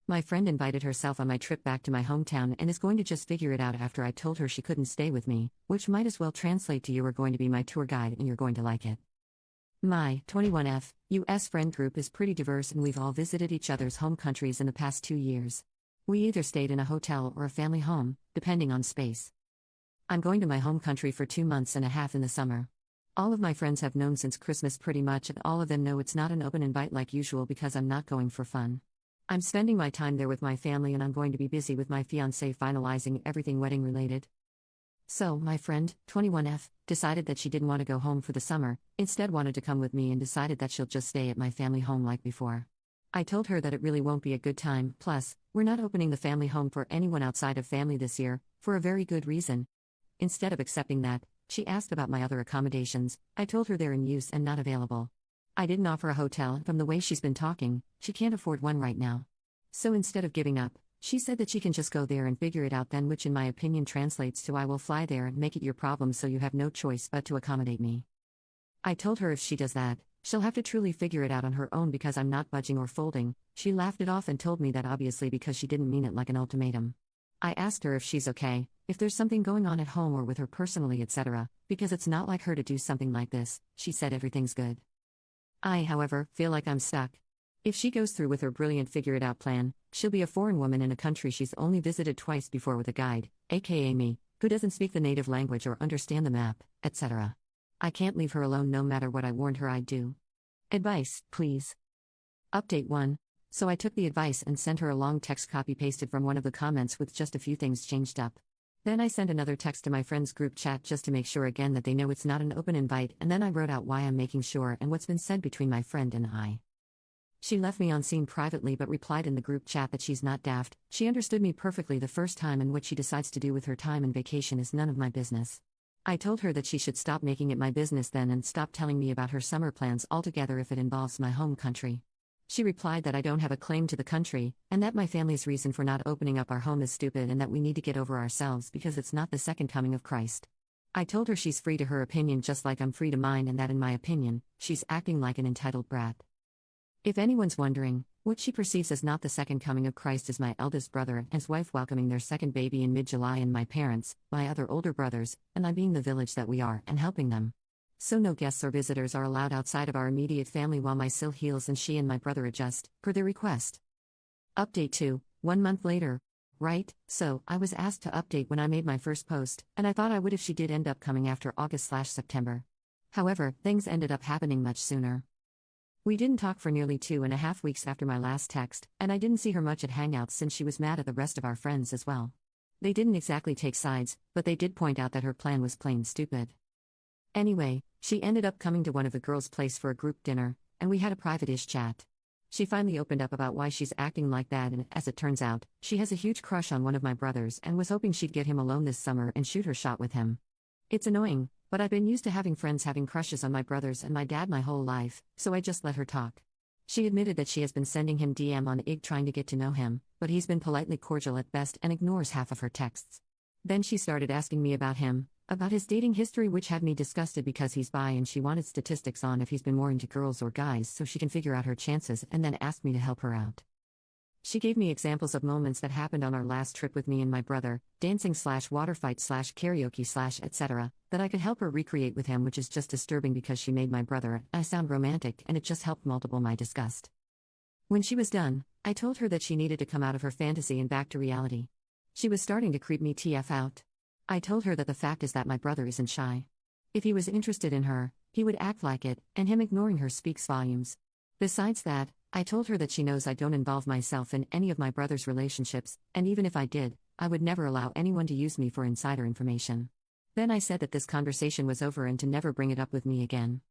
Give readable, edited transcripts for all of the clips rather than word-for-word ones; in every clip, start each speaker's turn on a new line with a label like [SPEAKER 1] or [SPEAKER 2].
[SPEAKER 1] My friend invited herself on my trip back to my hometown and is going to just figure it out after I told her she couldn't stay with me, which might as well translate to you are going to be my tour guide and you're going to like it. My 21F US friend group is pretty diverse and we've all visited each other's home countries in the past 2 years. We either stayed in a hotel or a family home, depending on space. I'm going to my home country for 2 months and a half in the summer. All of my friends have known since Christmas pretty much, and all of them know it's not an open invite like usual because I'm not going for fun. I'm spending my time there with my family and I'm going to be busy with my fiancé finalizing everything wedding related. So, my friend, 21F, decided that she didn't want to go home for the summer, instead wanted to come with me and decided that she'll just stay at my family home like before. I told her that it really won't be a good time, plus, we're not opening the family home for anyone outside of family this year, for a very good reason. Instead of accepting that, she asked about my other accommodations. I told her they're in use and not available. I didn't offer a hotel, and from the way she's been talking, she can't afford one right now. So instead of giving up, she said that she can just go there and figure it out then, which in my opinion translates to I will fly there and make it your problem so you have no choice but to accommodate me. I told her if she does that, she'll have to truly figure it out on her own because I'm not budging or folding. She laughed it off and told me that obviously because she didn't mean it like an ultimatum. I asked her if she's okay, if there's something going on at home or with her personally, etc., because it's not like her to do something like this. She said everything's good. I, however, feel like I'm stuck. If she goes through with her brilliant figure-it-out plan, she'll be a foreign woman in a country she's only visited twice before with a guide, aka me, who doesn't speak the native language or understand the map, etc. I can't leave her alone no matter what I warned her I'd do. Advice, please. Update 1. So I took the advice and sent her a long text copy-pasted from one of the comments with just a few things changed up. Then I sent another text to my friends' group chat just to make sure again that they know it's not an open invite, and then I wrote out why I'm making sure and what's been said between my friend and I. She left me on scene privately but replied in the group chat that she's not daft, she understood me perfectly the first time and what she decides to do with her time and vacation is none of my business. I told her that she should stop making it my business then and stop telling me about her summer plans altogether if it involves my home country. She replied that I don't have a claim to the country, and that my family's reason for not opening up our home is stupid and that we need to get over ourselves because it's not the second coming of Christ. I told her she's free to her opinion just like I'm free to mine and that in my opinion, she's acting like an entitled brat. If anyone's wondering, what she perceives as not the second coming of Christ is my eldest brother and his wife welcoming their second baby in mid-July and my parents, my other older brothers, and I being the village that we are and helping them. So no guests or visitors are allowed outside of our immediate family while my sil heals and she and my brother adjust, per their request. Update 2, 1 month later. Right, so, I was asked to update when I made my first post, and I thought I would if she did end up coming after August/September. However, things ended up happening much sooner. We didn't talk for nearly 2.5 weeks after my last text, and I didn't see her much at Hangouts since she was mad at the rest of our friends as well. They didn't exactly take sides, but they did point out that her plan was plain stupid. Anyway, she ended up coming to one of the girls' place for a group dinner, and we had a private-ish chat. She finally opened up about why she's acting like that and, as it turns out, she has a huge crush on one of my brothers and was hoping she'd get him alone this summer and shoot her shot with him. It's annoying, but I've been used to having friends having crushes on my brothers and my dad my whole life, so I just let her talk. She admitted that she has been sending him DM on IG trying to get to know him, but he's been politely cordial at best and ignores half of her texts. Then she started asking me about him, about his dating history, which had me disgusted because he's bi and she wanted statistics on if he's been more into girls or guys so she can figure out her chances and then asked me to help her out. She gave me examples of moments that happened on our last trip with me and my brother, dancing/water fight/karaoke/etc., that I could help her recreate with him, which is just disturbing because she made my brother, I sound romantic, and it just helped multiple my disgust. When she was done, I told her that she needed to come out of her fantasy and back to reality. She was starting to creep me TF out. I told her that the fact is that my brother isn't shy. If he was interested in her, he would act like it, and him ignoring her speaks volumes. Besides that, I told her that she knows I don't involve myself in any of my brother's relationships, and even if I did, I would never allow anyone to use me for insider information. Then I said that this conversation was over and to never bring it up with me again.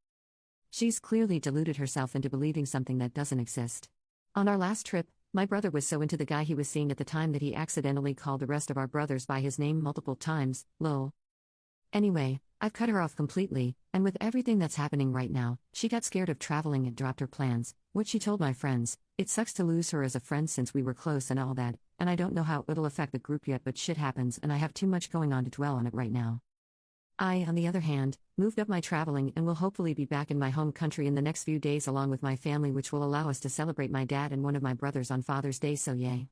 [SPEAKER 1] She's clearly deluded herself into believing something that doesn't exist. On our last trip, my brother was so into the guy he was seeing at the time that he accidentally called the rest of our brothers by his name multiple times, lol. Anyway, I've cut her off completely, and with everything that's happening right now, she got scared of traveling and dropped her plans, which she told my friends. It sucks to lose her as a friend since we were close and all that, and I don't know how it'll affect the group yet, but shit happens and I have too much going on to dwell on it right now. I, on the other hand, moved up my traveling and will hopefully be back in my home country in the next few days along with my family, which will allow us to celebrate my dad and one of my brothers on Father's Day, so yay.